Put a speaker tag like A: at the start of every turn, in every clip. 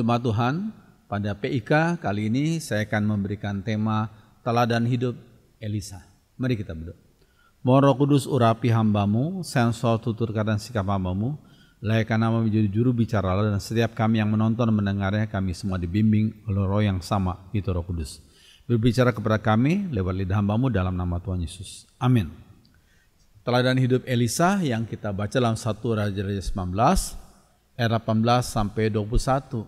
A: jemaat Tuhan, pada PIK kali ini saya akan memberikan tema teladan hidup Elisa. Mari kita berdoa. Mohon Roh Kudus urapi hamba-Mu, sensor tutur kata dan sikap hamba-Mu, layakkan nama menjadi juru bicara Allah, dan setiap kami yang menonton dan mendengarnya, kami semua dibimbing oleh Roh yang sama, itu Roh Kudus. Berbicara kepada kami lewat lidah hamba-Mu dalam nama Tuhan Yesus. Amin. Teladan hidup Elisa yang kita baca dalam 1 Raja-Raja 19 ayat 18 sampai 21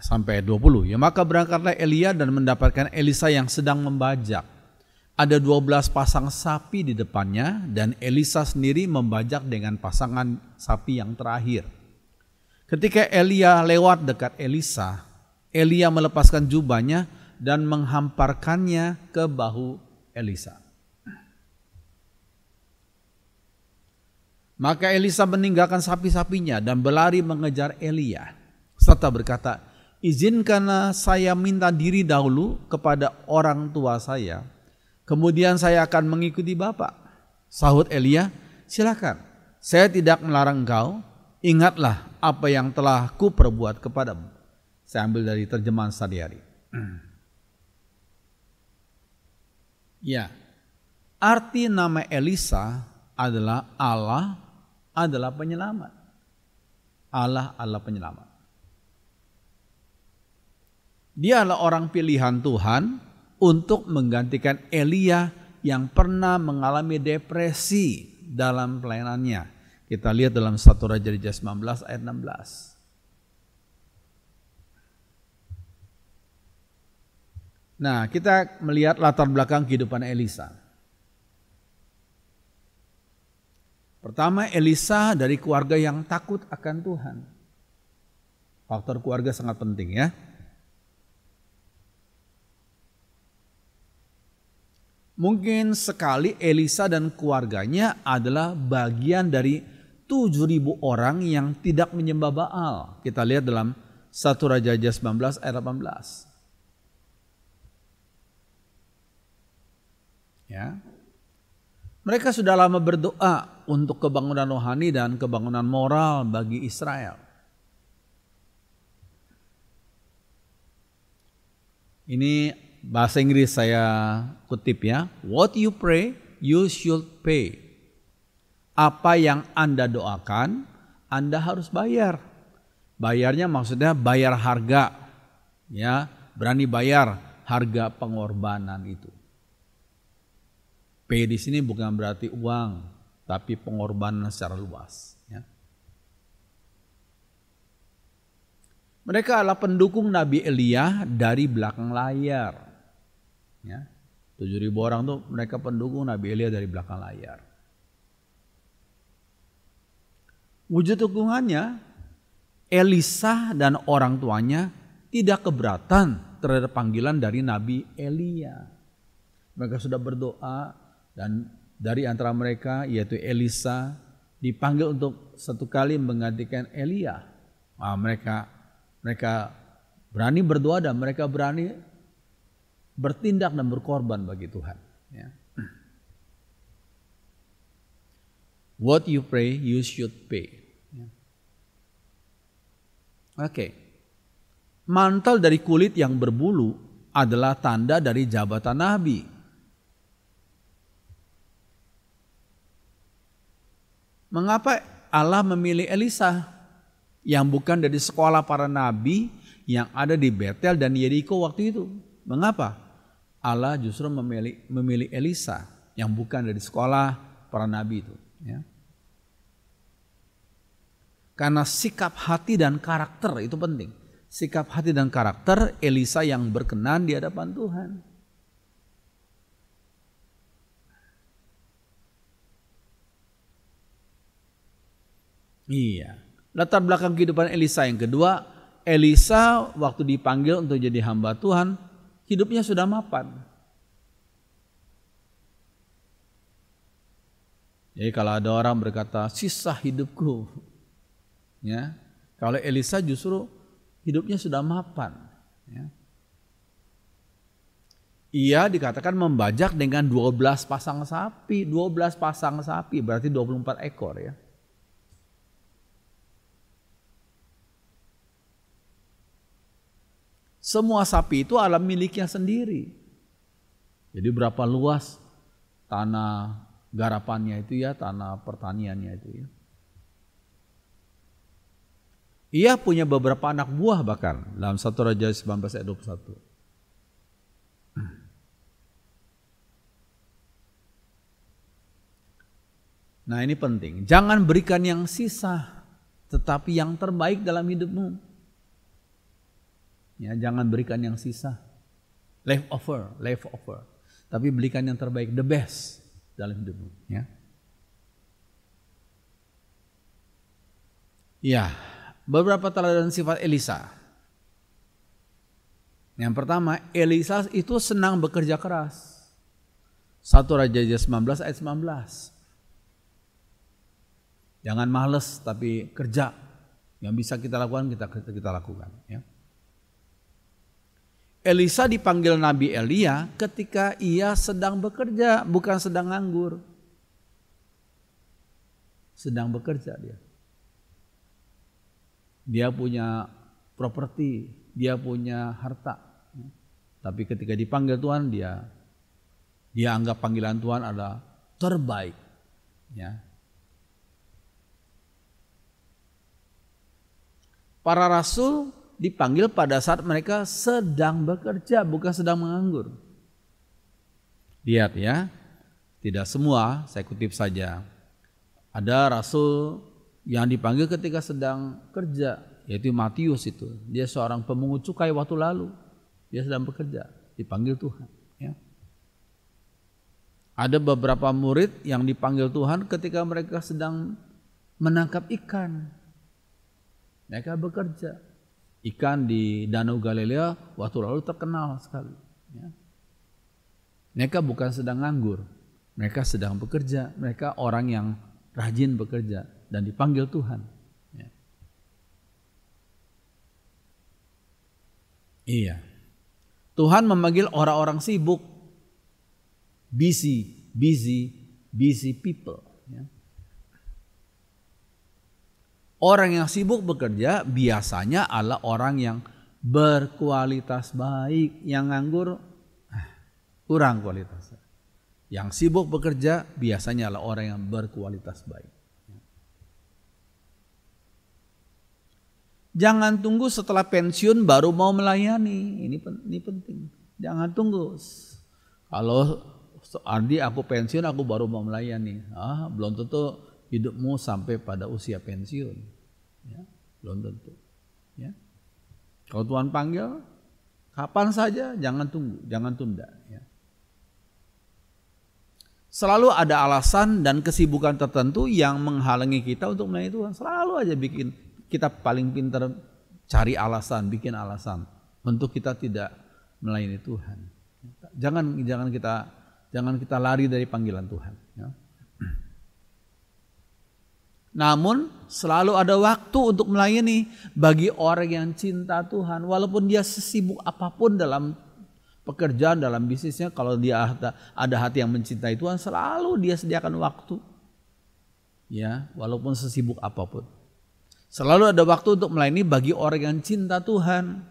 A: sampai 20. Ya, maka berangkatlah Elia dan mendapatkan Elisa yang sedang membajak. Ada 12 pasang sapi di depannya dan Elisa sendiri membajak dengan pasangan sapi yang terakhir. Ketika Elia lewat dekat Elisa, Elia melepaskan jubahnya dan menghamparkannya ke bahu Elisa. Maka Elisa meninggalkan sapi-sapinya dan berlari mengejar Elia, serta berkata, "Izinkanlah saya minta diri dahulu kepada orang tua saya, kemudian saya akan mengikuti Bapak." Sahut Elia, "Silakan, saya tidak melarang engkau, ingatlah apa yang telah kuperbuat kepadamu." Saya ambil dari terjemahan sehari-hari. Ya, arti nama Elisa adalah Allah adalah penyelamat. Allah adalah penyelamat. Dia adalah orang pilihan Tuhan untuk menggantikan Elia yang pernah mengalami depresi dalam pelayanannya. Kita lihat dalam 1 Raja-Raja 19 ayat 16. Nah, kita melihat latar belakang kehidupan Elisa. Pertama, Elisa dari keluarga yang takut akan Tuhan. Faktor keluarga sangat penting ya. Mungkin sekali Elisa dan keluarganya adalah bagian dari 7.000 orang yang tidak menyembah Baal. Kita lihat dalam 1 Raja-Raja 19 ayat 18. Ya. Mereka sudah lama berdoa untuk kebangunan rohani dan kebangunan moral bagi Israel. Ini bahasa Inggris saya kutip ya. What you pray, you should pay. Apa yang Anda doakan, Anda harus bayar. Bayarnya maksudnya bayar harga. Ya, berani bayar harga pengorbanan itu. P di sini bukan berarti uang, tapi pengorbanan secara luas. Ya. Mereka adalah pendukung Nabi Elia dari belakang layar. Ya. 7.000 orang tuh mereka pendukung Nabi Elia dari belakang layar. Wujud dukungannya, Elisa dan orang tuanya tidak keberatan terhadap panggilan dari Nabi Elia. Mereka sudah berdoa. Dan dari antara mereka yaitu Elisa dipanggil untuk satu kali menggantikan Elia. Nah, mereka berani berdoa dan mereka berani bertindak dan berkorban bagi Tuhan. Ya. What you pray, you should pay. Ya. Oke. Mantel dari kulit yang berbulu adalah tanda dari jabatan Nabi. Mengapa Allah memilih Elisa yang bukan dari sekolah para nabi yang ada di Betel dan Yeriko waktu itu? Mengapa Allah justru memilih Elisa yang bukan dari sekolah para nabi itu? Ya. Karena sikap hati dan karakter itu penting. Sikap hati dan karakter Elisa yang berkenan di hadapan Tuhan. Iya. Latar belakang kehidupan Elisa yang kedua, Elisa waktu dipanggil untuk jadi hamba Tuhan, hidupnya sudah mapan. Jadi kalau ada orang berkata, "Sisa hidupku." Ya. Kalau Elisa justru hidupnya sudah mapan. Ya. Ia dikatakan membajak dengan 12 pasang sapi. 12 pasang sapi berarti 24 ekor ya. Semua sapi itu adalah miliknya sendiri. Jadi berapa luas tanah garapannya itu ya, tanah pertaniannya itu ya. Ia punya beberapa anak buah bahkan dalam 1 Raja 19 ayat 21. Nah ini penting, jangan berikan yang sisa, tetapi yang terbaik dalam hidupmu. Ya, jangan berikan yang sisa, leftover. Tapi berikan yang terbaik, the best dalam hidupmu. Ya. Ya, beberapa teladan sifat Elisa. Yang pertama, Elisa itu senang bekerja keras. 1 Raja 19 ayat 19. Jangan males tapi kerja. Yang bisa kita lakukan kita lakukan. Ya. Elisa dipanggil Nabi Elia ketika ia sedang bekerja, bukan sedang nganggur. Sedang bekerja dia. Dia punya properti, dia punya harta. Tapi ketika dipanggil Tuhan dia anggap panggilan Tuhan adalah terbaik. Ya. Para rasul dipanggil pada saat mereka sedang bekerja, bukan sedang menganggur. Lihat ya, tidak semua, saya kutip saja. Ada rasul yang dipanggil ketika sedang kerja, yaitu Matius itu. Dia seorang pemungut cukai waktu lalu. Dia sedang bekerja, dipanggil Tuhan. Ya. Ada beberapa murid yang dipanggil Tuhan ketika mereka sedang menangkap ikan. Mereka bekerja. Ikan di Danau Galilea waktu lalu terkenal sekali. Ya. Mereka bukan sedang nganggur. Mereka sedang bekerja. Mereka orang yang rajin bekerja dan dipanggil Tuhan. Ya. Iya. Tuhan memanggil orang-orang sibuk. Busy people. Ya. Orang yang sibuk bekerja biasanya adalah orang yang berkualitas baik. Yang nganggur kurang kualitasnya. Yang sibuk bekerja biasanya adalah orang yang berkualitas baik. Jangan tunggu setelah pensiun baru mau melayani. Ini penting. Jangan tunggu. Kalau Ardi aku pensiun aku baru mau melayani. Belum tentu hidupmu sampai pada usia pensiun, ya, belum tentu. Ya. Kalau Tuhan panggil, kapan saja, jangan tunggu, jangan tunda. Ya. Selalu ada alasan dan kesibukan tertentu yang menghalangi kita untuk melayani Tuhan. Selalu aja bikin kita paling pintar cari alasan, bikin alasan untuk kita tidak melayani Tuhan. Jangan kita lari dari panggilan Tuhan. Ya. Namun selalu ada waktu untuk melayani bagi orang yang cinta Tuhan. Walaupun dia sesibuk apapun dalam pekerjaan, dalam bisnisnya, kalau dia ada hati yang mencintai Tuhan, selalu dia sediakan waktu. Ya, walaupun sesibuk apapun. Selalu ada waktu untuk melayani bagi orang yang cinta Tuhan.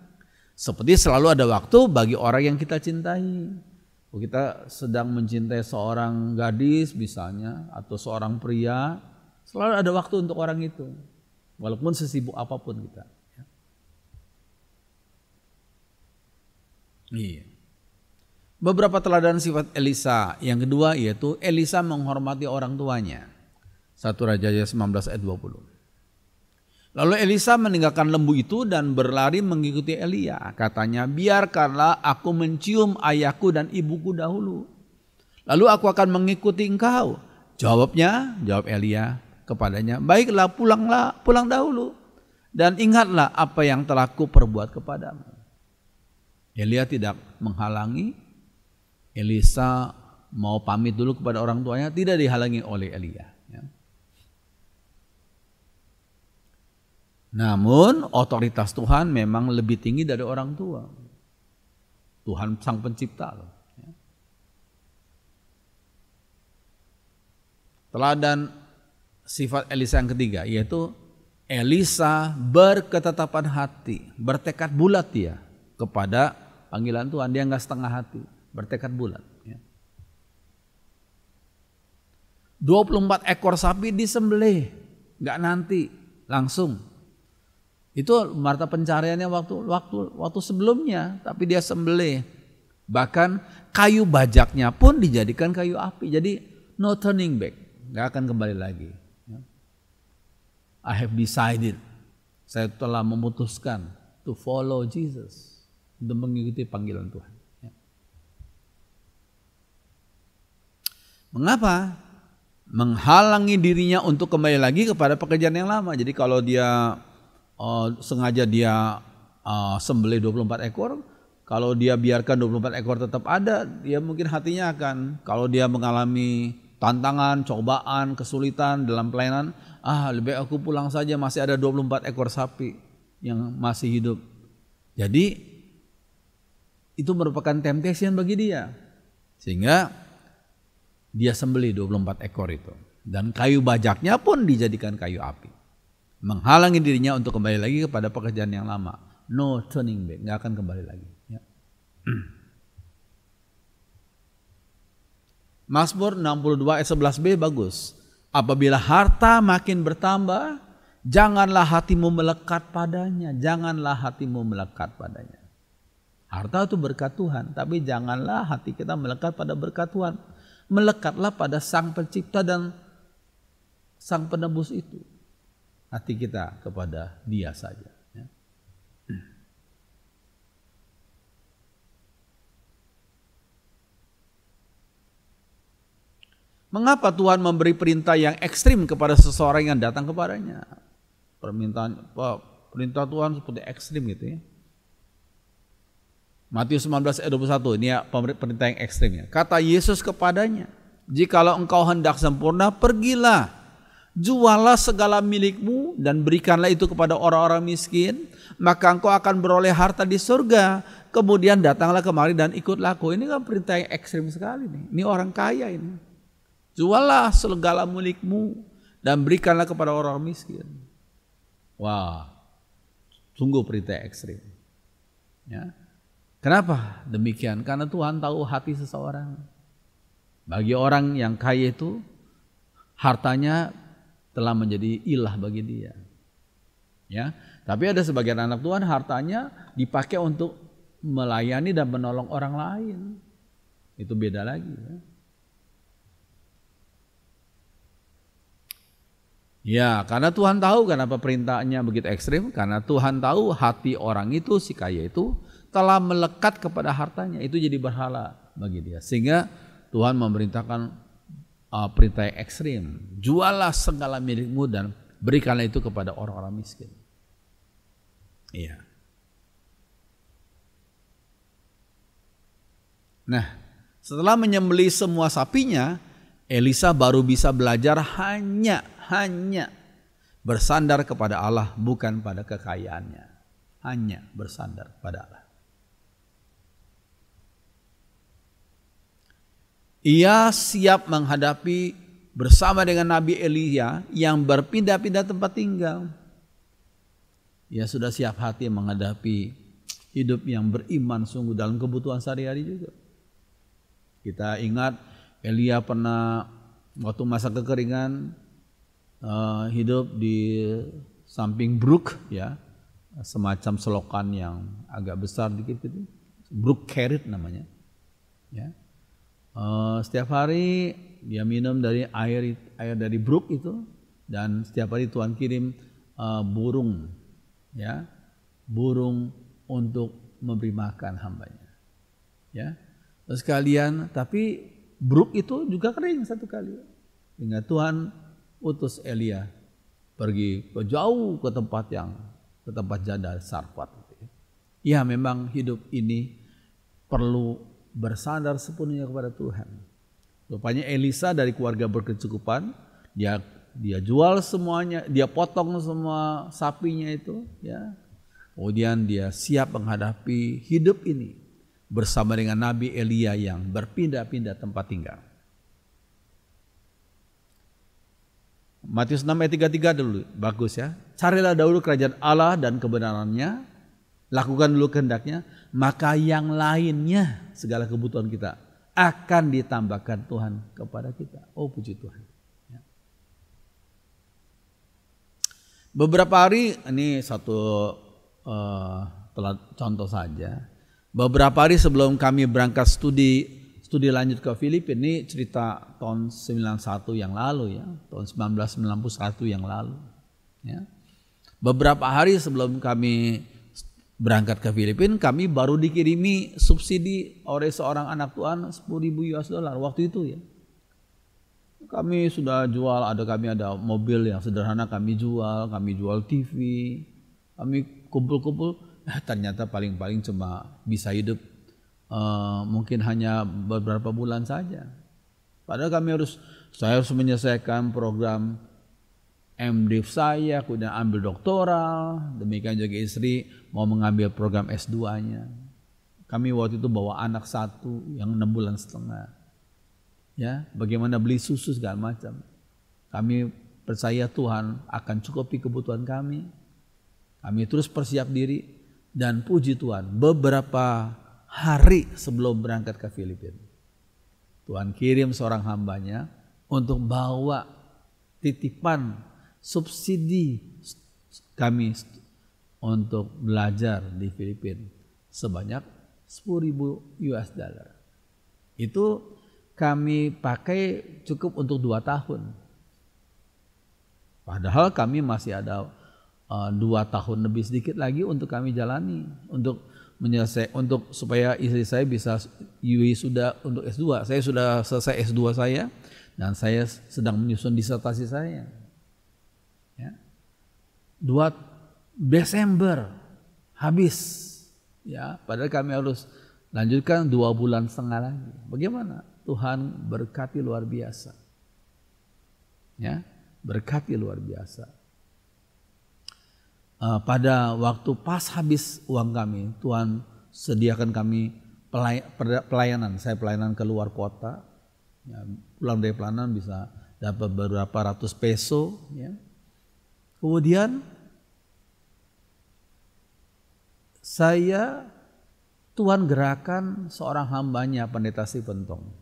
A: Seperti selalu ada waktu bagi orang yang kita cintai. Kita sedang mencintai seorang gadis misalnya, atau seorang pria, selalu ada waktu untuk orang itu, walaupun sesibuk apapun kita. Iya. Beberapa teladan sifat Elisa. Yang kedua yaitu Elisa menghormati orang tuanya. 1 Raja 19 ayat 20. Lalu Elisa meninggalkan lembu itu dan berlari mengikuti Elia. Katanya, biarkanlah aku mencium ayahku dan ibuku dahulu. Lalu aku akan mengikuti engkau. Jawab Elia kepadanya, baiklah pulang dahulu dan ingatlah apa yang telah kuperbuat kepadamu. Elia tidak menghalangi. Elisa mau pamit dulu kepada orang tuanya, tidak dihalangi oleh Elia. Ya. Namun otoritas Tuhan memang lebih tinggi dari orang tua. Tuhan sang pencipta loh. Ya. Teladan sifat Elisa yang ketiga yaitu Elisa berketetapan hati, bertekad bulat dia. kepada panggilan Tuhan. Dia nggak setengah hati, bertekad bulat. Ya. 24 ekor sapi disembelih, nggak nanti, langsung. Itu harta pencariannya waktu sebelumnya, tapi dia sembelih. Bahkan kayu bajaknya pun dijadikan kayu api. Jadi no turning back, nggak akan kembali lagi. I have decided, saya telah memutuskan to follow Jesus, untuk mengikuti panggilan Tuhan. Mengapa? Menghalangi dirinya untuk kembali lagi kepada pekerjaan yang lama. Jadi kalau dia sengaja dia sembelih 24 ekor, kalau dia biarkan 24 ekor tetap ada, dia mungkin hatinya akan, kalau dia mengalami tantangan, cobaan, kesulitan dalam pelayanan, lebih aku pulang saja, masih ada 24 ekor sapi yang masih hidup. Jadi itu merupakan temptation bagi dia. Sehingga dia sembelih 24 ekor itu. Dan kayu bajaknya pun dijadikan kayu api. Menghalangi dirinya untuk kembali lagi kepada pekerjaan yang lama. No turning back, gak akan kembali lagi. Ya. Mazmur 62 ayat 11b bagus. Apabila harta makin bertambah, janganlah hatimu melekat padanya. Janganlah hatimu melekat padanya. Harta itu berkat Tuhan, tapi janganlah hati kita melekat pada berkat Tuhan. Melekatlah pada Sang Pencipta dan Sang Penebus itu. Hati kita kepada Dia saja. Ya. Mengapa Tuhan memberi perintah yang ekstrim kepada seseorang yang datang kepadanya? Perintah Tuhan seperti ekstrim gitu ya. Matius 19 ayat 21, ini ya perintah yang ekstrimnya. Kata Yesus kepadanya, jikalau engkau hendak sempurna, pergilah, jualah segala milikmu dan berikanlah itu kepada orang-orang miskin, maka engkau akan beroleh harta di surga. Kemudian datanglah kemari dan ikutlah aku. Ini kan perintah yang ekstrim sekali nih. Ini orang kaya ini. Jualah segala milikmu dan berikanlah kepada orang miskin. Wah, sungguh perintah ekstrim. Ya. Kenapa demikian? Karena Tuhan tahu hati seseorang. Bagi orang yang kaya itu, hartanya telah menjadi ilah bagi dia. Ya, tapi ada sebagian anak Tuhan hartanya dipakai untuk melayani dan menolong orang lain. Itu beda lagi. Ya, karena Tuhan tahu kenapa perintahnya begitu ekstrim. Karena Tuhan tahu hati orang itu, si kaya itu, telah melekat kepada hartanya, itu jadi berhala bagi dia. Sehingga Tuhan memerintahkan perintah yang ekstrim. Jualah segala milikmu dan berikanlah itu kepada orang-orang miskin. Iya. Nah, setelah menyembelih semua sapinya, Elisa baru bisa belajar hanya bersandar kepada Allah, bukan pada kekayaannya. Hanya bersandar pada Allah. Ia siap menghadapi bersama dengan Nabi Elia yang berpindah-pindah tempat tinggal. Ia sudah siap hati menghadapi hidup yang beriman sungguh dalam kebutuhan sehari-hari juga. Kita ingat Elia pernah waktu masa kekeringan hidup di samping brook, ya, semacam selokan yang agak besar dikit gitu, brook Kerit namanya. Ya. Setiap hari dia minum dari air dari brook itu, dan setiap hari Tuhan kirim burung, ya, burung untuk memberi makan hambanya, ya. Terus sekalian, tapi brook itu juga kering satu kali, sehingga Tuhan utus Elia pergi ke jauh ke tempat janda Sarfat. Ya, memang hidup ini perlu bersandar sepenuhnya kepada Tuhan. Rupanya Elisa dari keluarga berkecukupan, dia jual semuanya, dia potong semua sapinya itu, ya. Kemudian dia siap menghadapi hidup ini bersama dengan Nabi Elia yang berpindah-pindah tempat tinggal. Matius 6 ayat 33 dulu, bagus ya. Carilah dahulu kerajaan Allah dan kebenarannya, lakukan dulu kehendaknya, maka yang lainnya segala kebutuhan kita akan ditambahkan Tuhan kepada kita. Oh puji Tuhan. Ya. Beberapa hari, ini satu contoh saja. Beberapa hari sebelum kami berangkat studi lanjut ke Filipina, ini cerita tahun 91 yang lalu ya, tahun 1991 yang lalu. Ya. Beberapa hari sebelum kami berangkat ke Filipina, kami baru dikirimi subsidi oleh seorang anak Tuhan $10,000 waktu itu ya. Kami sudah jual, kami ada mobil yang sederhana kami jual TV, kami kumpul-kumpul, ternyata paling-paling cuma bisa hidup mungkin hanya beberapa bulan saja. Padahal saya harus menyelesaikan program MDiv saya, kemudian ambil doktoral, demikian juga istri mau mengambil program S2-nya. Kami waktu itu bawa anak satu yang 6 bulan setengah. Ya, bagaimana beli susu segala macam. Kami percaya Tuhan akan cukupi kebutuhan kami. Kami terus persiap diri dan puji Tuhan, beberapa hari sebelum berangkat ke Filipina, Tuhan kirim seorang hambanya untuk bawa titipan subsidi kami untuk belajar di Filipina sebanyak $10,000. Itu kami pakai cukup untuk 2 tahun. Padahal kami masih ada 2 tahun lebih sedikit lagi untuk kami jalani, untuk supaya istri saya bisa wisuda untuk S2. Saya sudah selesai S2 saya dan saya sedang menyusun disertasi saya. Ya. 2 Desember habis. Ya, padahal kami harus lanjutkan 2 bulan setengah lagi. Bagaimana? Tuhan berkati luar biasa. Ya, berkati luar biasa. Pada waktu pas habis uang kami, Tuhan sediakan kami pelayanan. Saya pelayanan ke luar kota, ya, pulang dari pelayanan bisa dapat beberapa ratus peso. Ya. Kemudian Tuhan gerakan seorang hambanya, Pendeta Sipentong.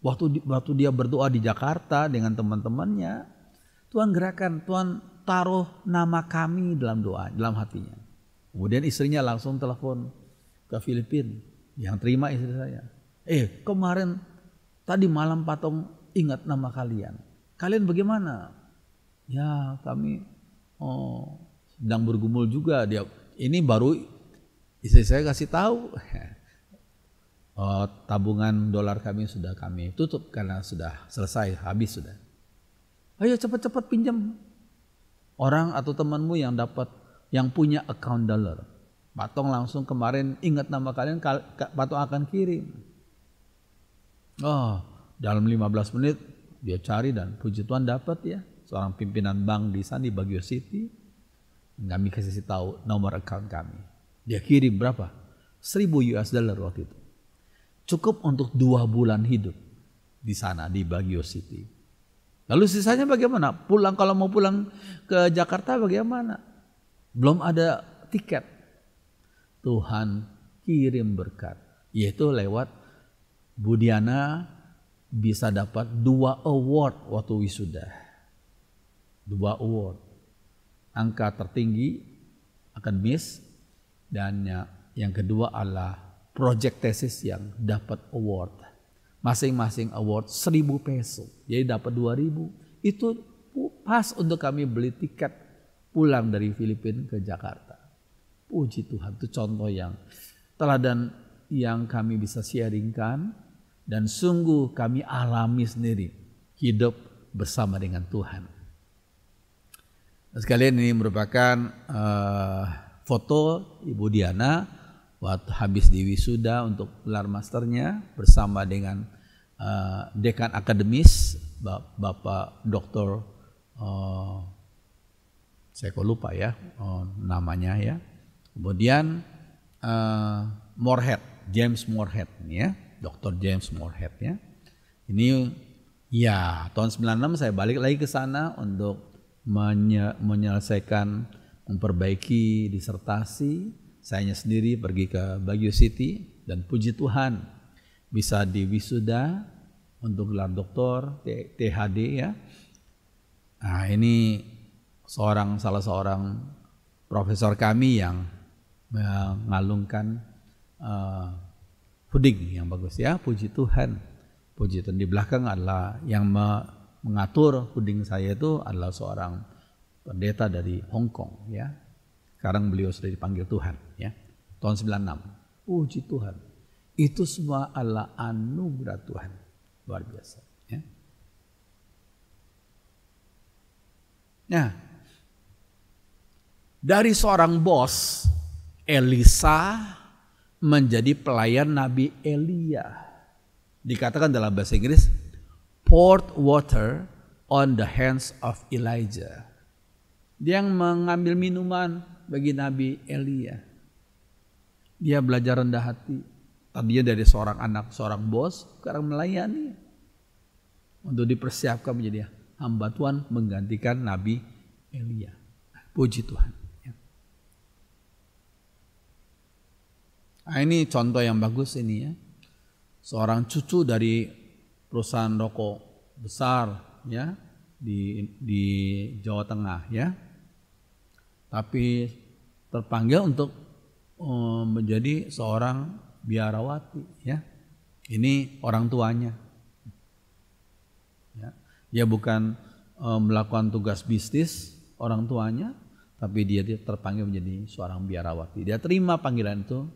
A: Waktu dia berdoa di Jakarta dengan teman-temannya, Tuhan gerakan, Tuhan taruh nama kami dalam doa, dalam hatinya. Kemudian istrinya langsung telepon ke Filipina, yang terima istri saya. Kemarin tadi malam Patong ingat nama kalian. Kalian bagaimana? Ya kami sedang bergumul juga. Ini baru istri saya kasih tahu. Tabungan dolar kami sudah kami tutup karena sudah selesai, habis sudah. Ayo cepat-cepat pinjam. Orang atau temanmu yang punya account dollar. Patong langsung kemarin ingat nama kalian, Patong akan kirim. Dalam 15 menit dia cari dan puji Tuhan dapat ya. Seorang pimpinan bank di sana di Baguio City. Kami kasih tahu nomor account kami. Dia kirim berapa? $1,000 waktu itu. Cukup untuk 2 bulan hidup di sana di Baguio City. Lalu sisanya bagaimana? Kalau mau pulang ke Jakarta bagaimana? Belum ada tiket. Tuhan kirim berkat, yaitu lewat Budiana bisa dapat 2 award waktu wisuda. 2 award. Angka tertinggi akademis, dan yang kedua adalah project thesis yang dapat award. Masing-masing award 1,000 peso. Jadi dapat 2.000. Itu pas untuk kami beli tiket pulang dari Filipina ke Jakarta. Puji Tuhan, itu contoh yang teladan yang kami bisa sharingkan dan sungguh kami alami sendiri hidup bersama dengan Tuhan. Sekalian ini merupakan foto Ibu Diana waktu habis di wisuda untuk gelar masternya bersama dengan dekan akademis Bapak Dr. Saya kok lupa ya namanya ya. Kemudian Morehead, James Morehead ya, Dr. James Morehead ya. Ini ya tahun 96 saya balik lagi ke sana untuk menyelesaikan, memperbaiki disertasi. Saya sendiri pergi ke Baguio City dan puji Tuhan bisa diwisuda untuk gelar doktor THD ya. Nah, ini salah seorang profesor kami yang mengalungkan puding yang bagus ya, puji Tuhan. Puji Tuhan. Di belakang adalah yang mengatur puding saya itu adalah seorang pendeta dari Hong Kong ya. Sekarang beliau sudah dipanggil Tuhan ya. Tahun 96. Puji Tuhan. Itu semua adalah anugerah Tuhan. Luar biasa ya. Nah, dari seorang bos, Elisa menjadi pelayan Nabi Elia. Dikatakan dalam bahasa Inggris, poured water on the hands of Elijah. Dia yang mengambil minuman bagi Nabi Elia. Dia belajar rendah hati. Tadinya dari seorang anak, seorang bos, sekarang melayani. Untuk dipersiapkan menjadi hamba Tuhan menggantikan Nabi Elia. Puji Tuhan. Nah, ini contoh yang bagus ini ya. Seorang cucu dari perusahaan rokok besar ya di Jawa Tengah ya. Tapi terpanggil untuk menjadi seorang biarawati ya. Ini orang tuanya. Ya. Dia bukan melakukan tugas bisnis orang tuanya, tapi dia terpanggil menjadi seorang biarawati. Dia terima panggilan itu.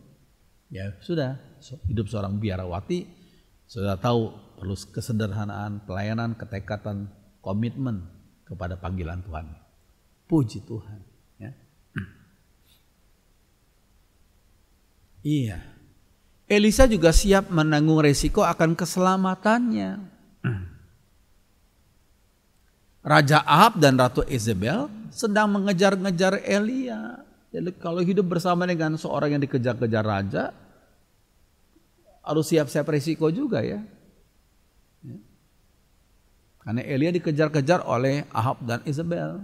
A: Ya sudah, hidup seorang biarawati sudah tahu perlu kesederhanaan, pelayanan, ketekatan, komitmen kepada panggilan Tuhan. Puji Tuhan. Ya. Iya. Elisa juga siap menanggung resiko akan keselamatannya. Raja Ahab dan Ratu Isabel sedang mengejar-ngejar Elia. Jadi kalau hidup bersama dengan seorang yang dikejar-kejar raja, harus siap-siap resiko juga ya. Karena Elia dikejar-kejar oleh Ahab dan Isabel.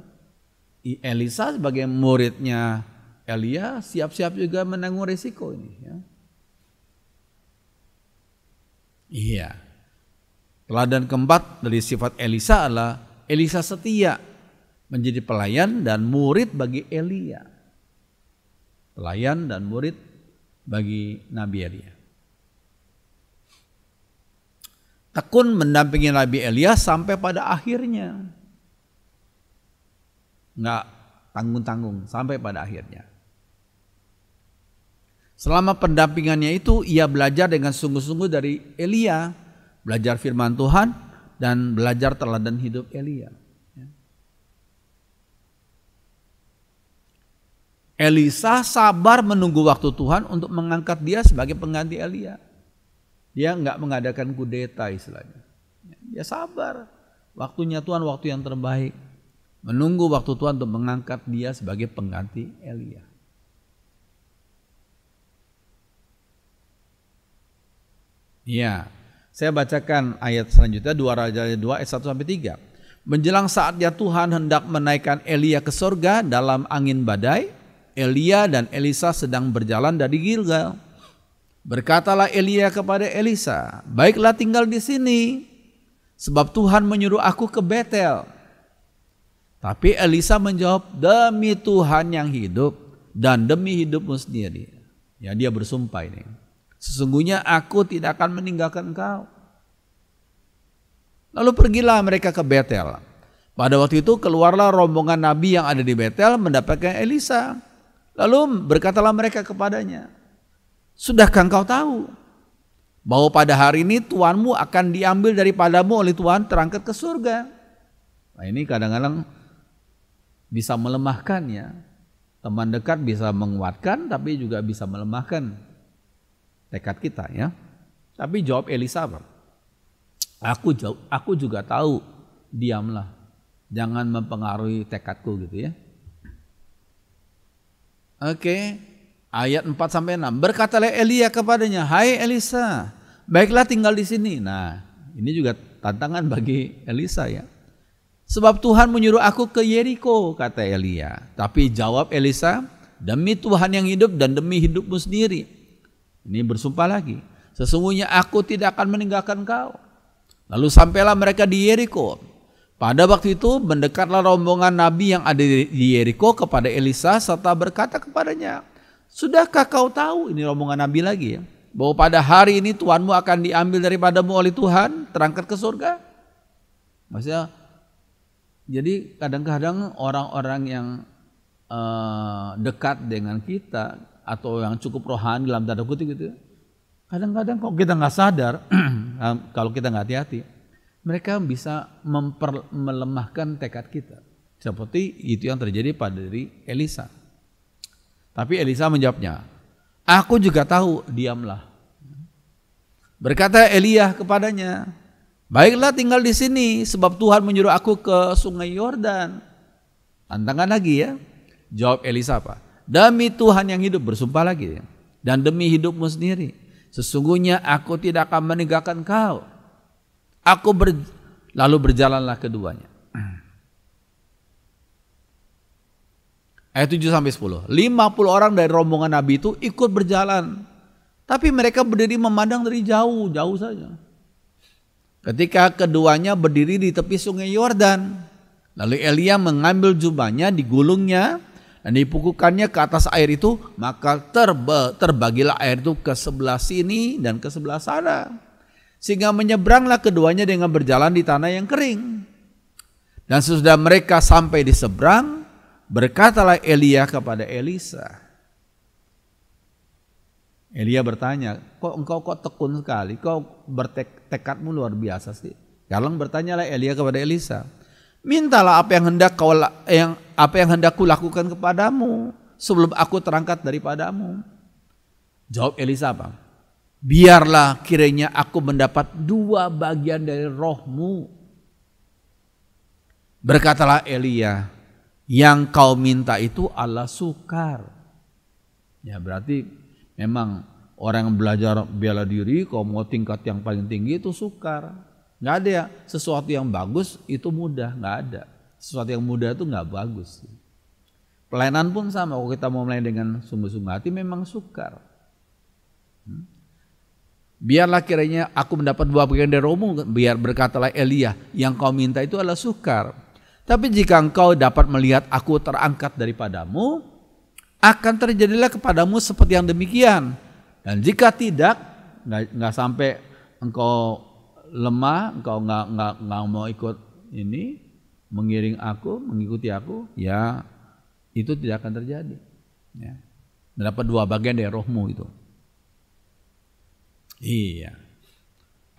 A: Elisa sebagai muridnya Elia siap-siap juga menanggung resiko ini ya. Iya. Teladan keempat dari sifat Elisa adalah Elisa setia menjadi pelayan dan murid bagi Elia. Pelayan dan murid bagi Nabi Elia. Tekun mendampingi Nabi Elia sampai pada akhirnya. Enggak tanggung-tanggung sampai pada akhirnya. Selama pendampingannya itu ia belajar dengan sungguh-sungguh dari Elia. Belajar firman Tuhan dan belajar teladan hidup Elia. Elisa sabar menunggu waktu Tuhan untuk mengangkat dia sebagai pengganti Elia. Dia enggak mengadakan kudeta istilahnya. Dia sabar. Waktunya Tuhan waktu yang terbaik. Menunggu waktu Tuhan untuk mengangkat dia sebagai pengganti Elia. Ya, saya bacakan ayat selanjutnya 2 Raja 2 ayat 1 sampai 3. Menjelang saatnya Tuhan hendak menaikkan Elia ke surga dalam angin badai, Elia dan Elisa sedang berjalan dari Gilgal. Berkatalah Elia kepada Elisa, "Baiklah tinggal di sini, sebab Tuhan menyuruh aku ke Betel." Tapi Elisa menjawab, "Demi Tuhan yang hidup dan demi hidupmu sendiri." Ya, dia bersumpah ini. "Sesungguhnya aku tidak akan meninggalkan engkau." Lalu pergilah mereka ke Betel. Pada waktu itu keluarlah rombongan nabi yang ada di Betel mendapatkan Elisa. Lalu berkatalah mereka kepadanya, "Sudahkah engkau tahu bahwa pada hari ini tuanmu akan diambil daripadamu oleh Tuhan terangkat ke surga?" Nah, ini kadang-kadang bisa melemahkan ya. Teman dekat bisa menguatkan tapi juga bisa melemahkan tekad kita ya. Tapi jawab Elisa, Aku juga tahu, diamlah. Jangan mempengaruhi tekadku gitu ya. Oke. Ayat 4 sampai 6. Berkatalah Elia kepadanya, "Hai Elisa, baiklah tinggal di sini." Nah, ini juga tantangan bagi Elisa ya. "Sebab Tuhan menyuruh aku ke Yeriko," kata Elia. Tapi jawab Elisa, demi Tuhan yang hidup dan demi hidupmu sendiri. Ini bersumpah lagi, sesungguhnya aku tidak akan meninggalkan kau. Lalu sampailah mereka di Yeriko. Pada waktu itu mendekatlah rombongan nabi yang ada di Yeriko kepada Elisa serta berkata kepadanya, sudahkah kau tahu, ini rombongan nabi lagi ya, bahwa pada hari ini Tuhanmu akan diambil daripadamu oleh Tuhan, terangkat ke surga? Maksudnya, jadi kadang-kadang orang-orang yang dekat dengan kita atau yang cukup rohani dalam tanda kutip gitu, kadang-kadang kalau kita nggak sadar, kalau kita nggak hati-hati, mereka bisa melemahkan tekad kita. Seperti itu yang terjadi pada diri Elisa. Tapi Elisa menjawabnya, aku juga tahu, diamlah. Berkata Elia kepadanya, baiklah tinggal di sini, sebab Tuhan menyuruh aku ke sungai Yordan. Tantangan lagi ya. Jawab Elisa apa? Demi Tuhan yang hidup, bersumpah lagi ya, dan demi hidupmu sendiri, sesungguhnya aku tidak akan meninggalkan kau. Lalu berjalanlah keduanya. Ayat 7-10. 50 orang dari rombongan Nabi itu ikut berjalan, tapi mereka berdiri memandang dari jauh saja. Ketika keduanya berdiri di tepi sungai Yordan, lalu Elia mengambil jubahnya, digulungnya dan dipukulkannya ke atas air itu, maka terbagilah air itu ke sebelah sini dan ke sebelah sana, sehingga menyeberanglah keduanya dengan berjalan di tanah yang kering. Dan sesudah mereka sampai di seberang, berkatalah Elia kepada Elisa. Elia bertanya, kok engkau tekun sekali, kau bertekadmu luar biasa sih. Sekarang bertanyalah Elia kepada Elisa, mintalah apa yang hendak kulakukan kepadamu sebelum aku terangkat daripadamu. Jawab Elisa apa? Biarlah kiranya aku mendapat 2 bagian dari rohmu. Berkatalah Elia, yang kau minta itu Allah sukar. Ya berarti memang orang yang belajar bela diri, kalau mau tingkat yang paling tinggi itu sukar. Nggak ada ya, sesuatu yang bagus itu mudah, nggak ada. Sesuatu yang mudah itu nggak bagus. Pelayanan pun sama, kalau kita mau melayani dengan sungguh-sungguh hati memang sukar. Biarlah kiranya aku mendapat 2 bagian dari rohmu, biar berkatalah Elia, yang kau minta itu adalah sukar. Tapi jika engkau dapat melihat aku terangkat daripadamu, akan terjadilah kepadamu seperti yang demikian. Dan jika tidak, nggak sampai engkau lemah, engkau nggak mau ikut ini, mengiring aku, mengikuti aku, ya itu tidak akan terjadi. Ya. Mendapat 2 bagian dari rohmu itu. Iya.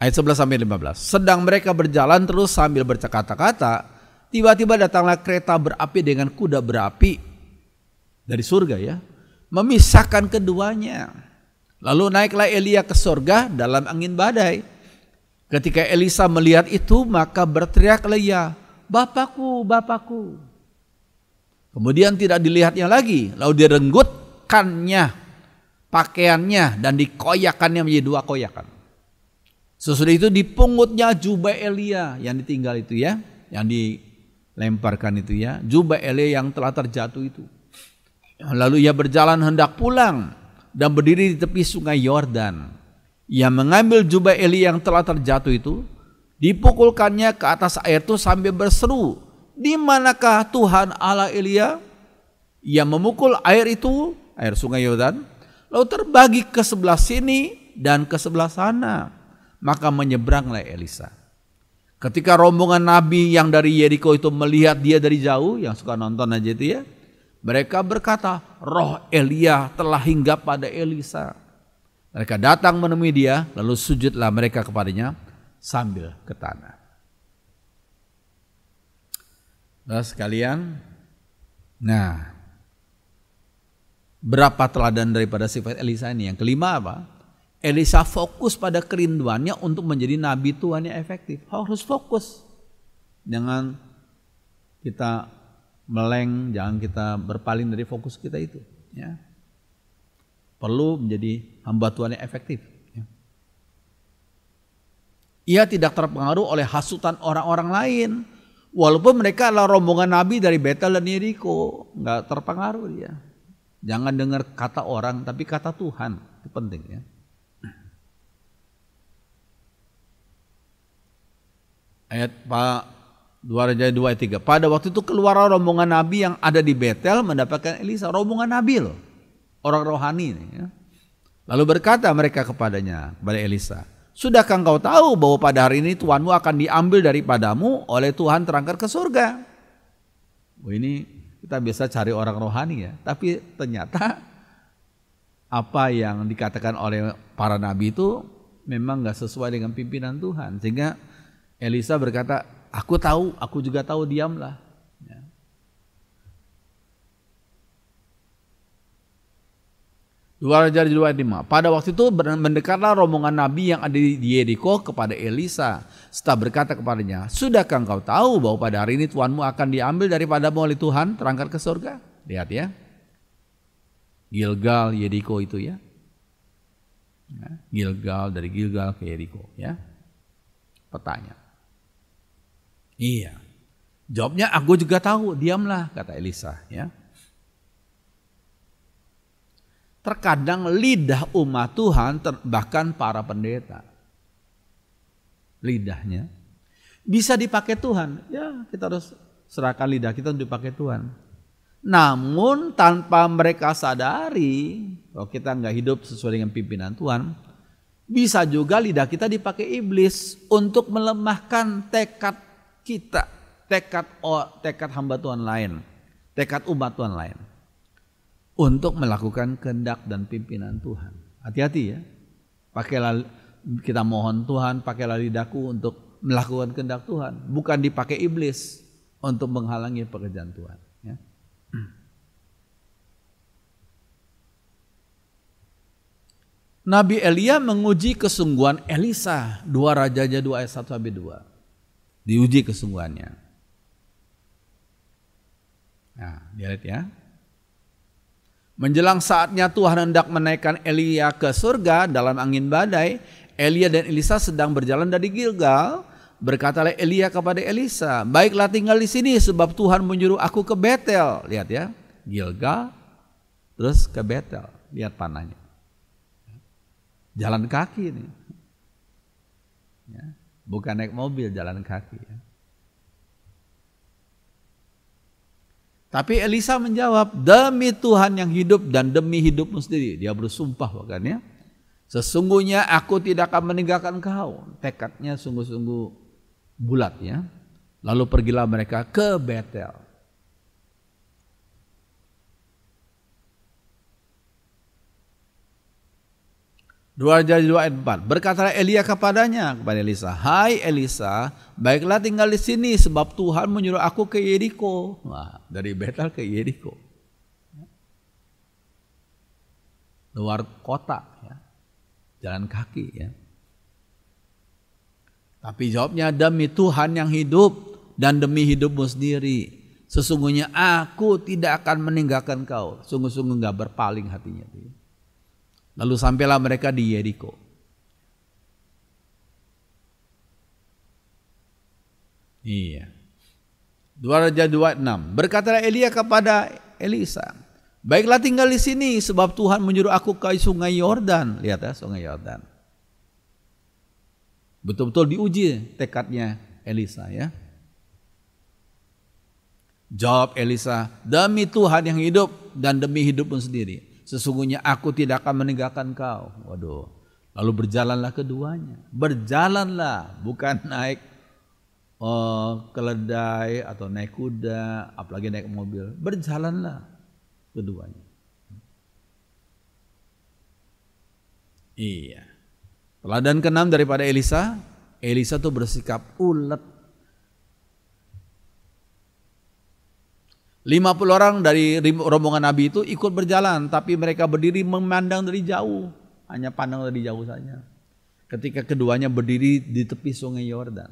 A: Ayat 11-15. Sedang mereka berjalan terus sambil bercakap-kata, tiba-tiba datanglah kereta berapi dengan kuda berapi dari surga ya, memisahkan keduanya. Lalu naiklah Elia ke surga dalam angin badai. Ketika Elisa melihat itu, maka berteriaklah ia, Bapakku, Bapakku. Kemudian tidak dilihatnya lagi, lalu direnggutkannya pakaiannya dan dikoyakannya menjadi 2 koyakan. Sesudah itu dipungutnya jubah Elia yang ditinggal itu ya, yang dilemparkan itu ya, jubah Elia yang telah terjatuh itu. Lalu ia berjalan hendak pulang dan berdiri di tepi sungai Yordan. Ia mengambil jubah Elia yang telah terjatuh itu, dipukulkannya ke atas air itu sambil berseru, di manakah Tuhan Allah Elia? Ia memukul air itu, air sungai Yordan, lalu terbagi ke sebelah sini dan ke sebelah sana. Maka menyeberanglah Elisa. Ketika rombongan nabi yang dari Yeriko itu melihat dia dari jauh, yang suka nonton aja itu ya, mereka berkata, roh Elia telah hinggap pada Elisa. Mereka datang menemui dia, lalu sujudlah mereka kepadanya sambil ke tanah. Nah sekalian, nah berapa teladan daripada sifat Elisa ini? Yang kelima apa? Elisa fokus pada kerinduannya untuk menjadi nabi Tuhan yang efektif. Harus fokus. Jangan kita meleng, jangan kita berpaling dari fokus kita itu. Ya. Perlu menjadi hamba Tuhan yang efektif. Ya. Ia tidak terpengaruh oleh hasutan orang-orang lain. Walaupun mereka adalah rombongan nabi dari Betel dan Yeriko. Nggak terpengaruh dia. Jangan dengar kata orang, tapi kata Tuhan. Itu penting ya. Ayat 2 Raja 2 ayat 3. Pada waktu itu keluar rombongan nabi yang ada di Betel mendapatkan Elisa. Rombongan nabi loh. Orang rohani ini ya. Lalu berkata mereka kepada Elisa, sudahkah engkau tahu bahwa pada hari ini Tuhanmu akan diambil daripadamu oleh Tuhan terangkat ke surga? Ini kita biasa cari orang rohani ya. Tapi ternyata apa yang dikatakan oleh para nabi itu memang gak sesuai dengan pimpinan Tuhan. Sehingga Elisa berkata, aku tahu, aku juga tahu, diamlah. Ya. Dua Raja 2 ayat 5. Pada waktu itu mendekatlah rombongan nabi yang ada di Yeriko kepada Elisa. Setelah berkata kepadanya, sudahkah engkau tahu bahwa pada hari ini Tuhanmu akan diambil daripadamu oleh Tuhan terangkat ke surga? Lihat ya. Gilgal, Yeriko itu ya. Gilgal, dari Gilgal ke Yeriko ya. Petanya. Iya. Jawabnya, aku juga tahu, diamlah, kata Elisa ya. Terkadang lidah umat Tuhan, bahkan para pendeta, lidahnya bisa dipakai Tuhan. Ya, kita harus serahkan lidah kita untuk dipakai Tuhan. Namun tanpa mereka sadari, kalau kita nggak hidup sesuai dengan pimpinan Tuhan, bisa juga lidah kita dipakai iblis untuk melemahkan tekad kita, tekad hamba Tuhan lain, tekad umat Tuhan lain untuk melakukan kehendak dan pimpinan Tuhan. Hati-hati ya. Pakailah, kita mohon Tuhan, pakailah lidahku untuk melakukan kehendak Tuhan, bukan dipakai iblis untuk menghalangi pekerjaan Tuhan ya. Nabi Elia menguji kesungguhan Elisa. 2 Raja 2 ayat 1-2. Diuji kesungguhannya. Nah, lihat ya. Menjelang saatnya Tuhan hendak menaikkan Elia ke surga dalam angin badai, Elia dan Elisa sedang berjalan dari Gilgal. Berkatalah Elia kepada Elisa, baiklah tinggal di sini sebab Tuhan menyuruh aku ke Betel. Lihat ya, Gilgal terus ke Betel. Lihat panahnya. Jalan kaki ini. Ya. Bukan naik mobil, jalan kaki ya. Tapi Elisa menjawab, demi Tuhan yang hidup dan demi hidupmu sendiri. Dia bersumpah bahkan ya. Sesungguhnya aku tidak akan meninggalkan kau. Tekadnya sungguh-sungguh bulat ya. Lalu pergilah mereka ke Betel. Dua Raja 2 ayat 4. Berkatalah Elia kepada Elisa, hai Elisa, baiklah tinggal di sini sebab Tuhan menyuruh aku ke Yeriko. Wah, dari Betel ke Yeriko. Luar kota ya. Jalan kaki ya. Tapi jawabnya, demi Tuhan yang hidup dan demi hidupmu sendiri, sesungguhnya aku tidak akan meninggalkan kau. Sungguh-sungguh gak berpaling hatinya. Lalu sampailah mereka di Yeriko. Iya. 2 Raja 2:6. Berkatalah Elia kepada Elisa, baiklah tinggal di sini sebab Tuhan menyuruh aku ke sungai Yordan. Lihat ya, sungai Yordan. Betul-betul diuji tekadnya Elisa ya. Jawab Elisa, demi Tuhan yang hidup dan demi hidupmu sendiri, sesungguhnya aku tidak akan meninggalkan kau. Waduh. Lalu berjalanlah keduanya. Berjalanlah, bukan naik keledai atau naik kuda, apalagi naik mobil. Berjalanlah keduanya. Iya. Teladan ke-6 daripada Elisa. Elisa tuh bersikap ulet. 50 orang dari rombongan Nabi itu ikut berjalan, tapi mereka berdiri memandang dari jauh, hanya pandang dari jauh saja. Ketika keduanya berdiri di tepi sungai Yordan.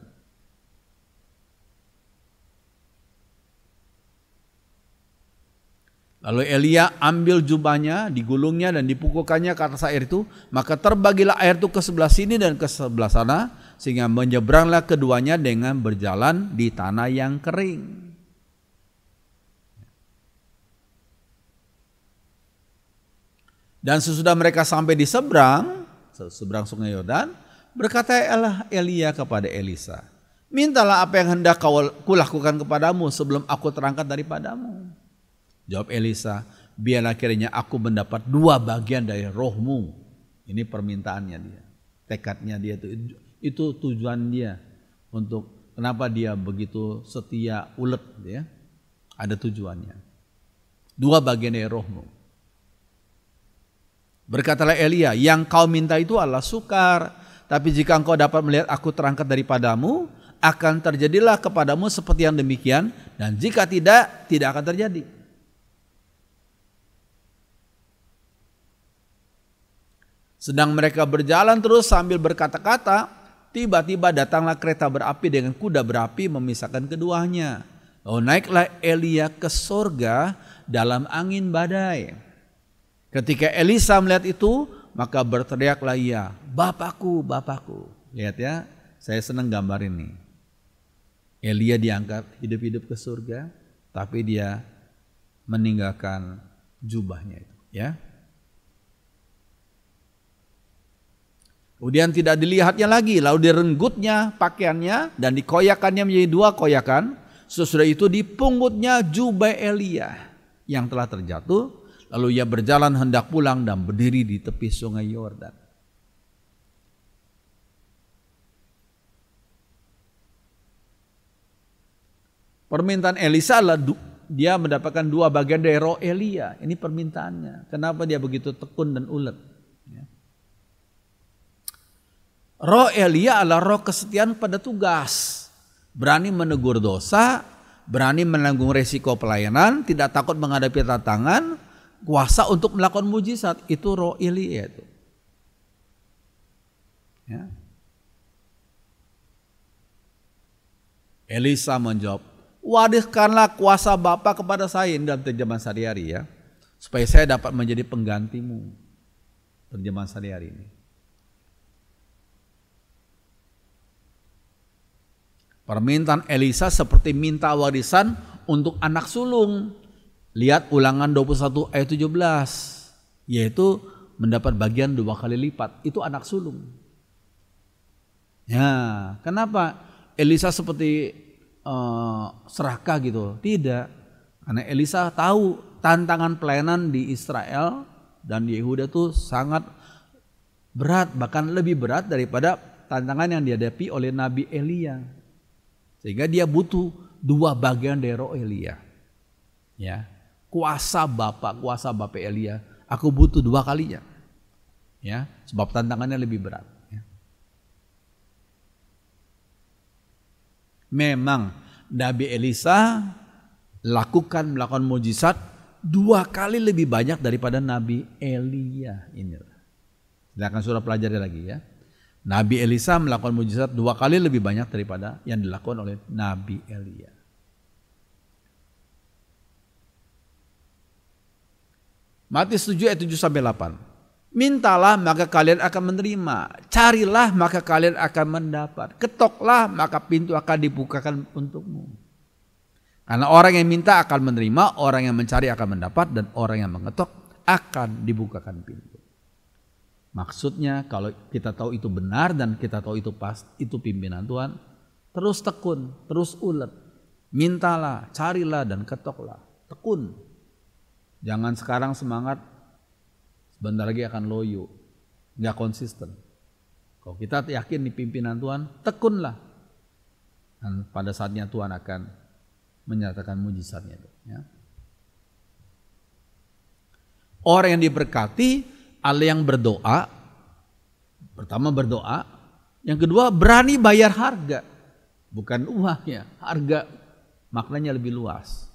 A: Lalu Elia ambil jubahnya, digulungnya dan dipukulkannya ke atas air itu, maka terbagilah air itu ke sebelah sini dan ke sebelah sana, sehingga menyeberanglah keduanya dengan berjalan di tanah yang kering. Dan sesudah mereka sampai di seberang sungai Yordan, berkata Elia kepada Elisa, mintalah apa yang hendak kulakukan kepadamu sebelum aku terangkat daripadamu. Jawab Elisa, biarlah kiranya aku mendapat 2 bagian dari rohmu. Ini permintaannya dia, tekadnya dia itu tujuan dia untuk kenapa dia begitu setia ulet ya. Ada tujuannya. 2 bagian dari rohmu. Berkatalah Elia, yang kau minta itu adalah sukar, tapi jika engkau dapat melihat aku terangkat daripadamu, akan terjadilah kepadamu seperti yang demikian, dan jika tidak, tidak akan terjadi. Sedang mereka berjalan terus sambil berkata-kata, tiba-tiba datanglah kereta berapi dengan kuda berapi memisahkan keduanya. Lalu naiklah Elia ke sorga dalam angin badai. Ketika Elisa melihat itu, maka berteriaklah ia, Bapakku, Bapakku. Lihat ya, saya senang gambar ini. Elia diangkat hidup-hidup ke surga, tapi dia meninggalkan jubahnya itu, ya. Kemudian tidak dilihatnya lagi, lalu direnggutnya pakaiannya dan dikoyakannya menjadi 2 koyakan. Sesudah itu dipungutnya jubah Elia yang telah terjatuh. Lalu ia berjalan hendak pulang dan berdiri di tepi sungai Yordan. Permintaan Elisa adalah dia mendapatkan 2 bagian dari roh Elia. Ini permintaannya. Kenapa dia begitu tekun dan ulet? Roh Elia adalah roh kesetiaan pada tugas. Berani menegur dosa, berani menanggung resiko pelayanan, tidak takut menghadapi tantangan, kuasa untuk melakukan mujizat. Itu roh Elia itu. Ya. Elisa menjawab, wariskanlah kuasa Bapa kepada saya, ini dalam terjemahan sehari-hari ya, supaya saya dapat menjadi penggantimu. Terjemahan sehari-hari ini. Permintaan Elisa seperti minta warisan untuk anak sulung. Lihat Ulangan 21 ayat 17. Yaitu mendapat bagian 2 kali lipat. Itu anak sulung. Ya, kenapa Elisa seperti serakah gitu? Tidak. Karena Elisa tahu tantangan pelayanan di Israel dan di Yehuda itu sangat berat. Bahkan lebih berat daripada tantangan yang dihadapi oleh Nabi Elia. Sehingga dia butuh 2 bagian dari roh Elia. Ya, kuasa Bapa Elia, aku butuh 2 kalinya. Ya, sebab tantangannya lebih berat. Ya. Memang Nabi Elisa melakukan mujizat 2 kali lebih banyak daripada Nabi Elia. Inilah. Silakan surah pelajari lagi ya. Nabi Elisa melakukan mujizat 2 kali lebih banyak daripada yang dilakukan oleh Nabi Elia. Matius 7 ayat 7-8. Mintalah maka kalian akan menerima. Carilah maka kalian akan mendapat. Ketoklah maka pintu akan dibukakan untukmu. Karena orang yang minta akan menerima, orang yang mencari akan mendapat, dan orang yang mengetok akan dibukakan pintu. Maksudnya kalau kita tahu itu benar dan kita tahu itu pas, itu pimpinan Tuhan, terus tekun, terus ulet. Mintalah, carilah dan ketoklah. Tekun. Jangan sekarang semangat, sebentar lagi akan loyo. Nggak konsisten. Kalau kita yakin di pimpinan Tuhan, tekunlah. Dan pada saatnya Tuhan akan menyatakan mujizatnya. Ya. Orang yang diberkati Allah yang berdoa, pertama berdoa, yang kedua berani bayar harga, bukan uang ya, harga maknanya lebih luas.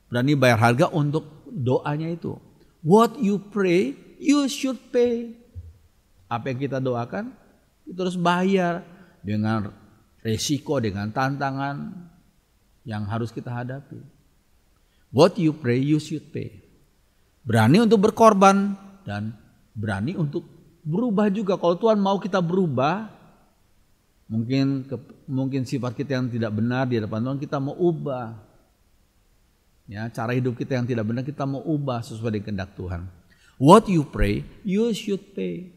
A: Berani bayar harga untuk doanya itu. What you pray, you should pay. Apa yang kita doakan, itu harus bayar dengan resiko, dengan tantangan yang harus kita hadapi. What you pray, you should pay. Berani untuk berkorban. Dan berani untuk berubah juga. Kalau Tuhan mau kita berubah, mungkin sifat kita yang tidak benar di hadapan Tuhan kita mau ubah. Ya, cara hidup kita yang tidak benar kita mau ubah sesuai dengan kehendak Tuhan. What you pray, you should pay.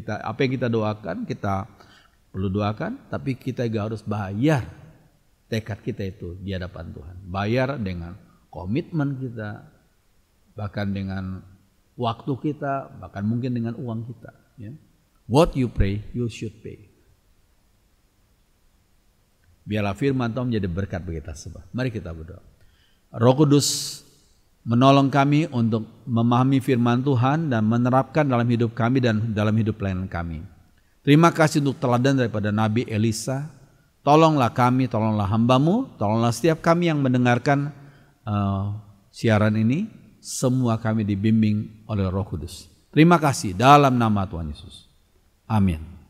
A: Apa yang kita doakan, kita perlu doakan, tapi kita juga harus bayar tekad kita itu di hadapan Tuhan. Bayar dengan komitmen kita, bahkan dengan waktu kita, bahkan mungkin dengan uang kita. Ya. What you pray, you should pay. Biarlah firman Tuhan menjadi berkat bagi kita semua. Mari kita berdoa. Roh Kudus menolong kami untuk memahami firman Tuhan dan menerapkan dalam hidup kami dan dalam hidup pelayanan kami. Terima kasih untuk teladan daripada Nabi Elisa. Tolonglah kami, tolonglah hamba-Mu, tolonglah setiap kami yang mendengarkan siaran ini. Semua kami dibimbing oleh Roh Kudus. Terima kasih dalam nama Tuhan Yesus. Amin.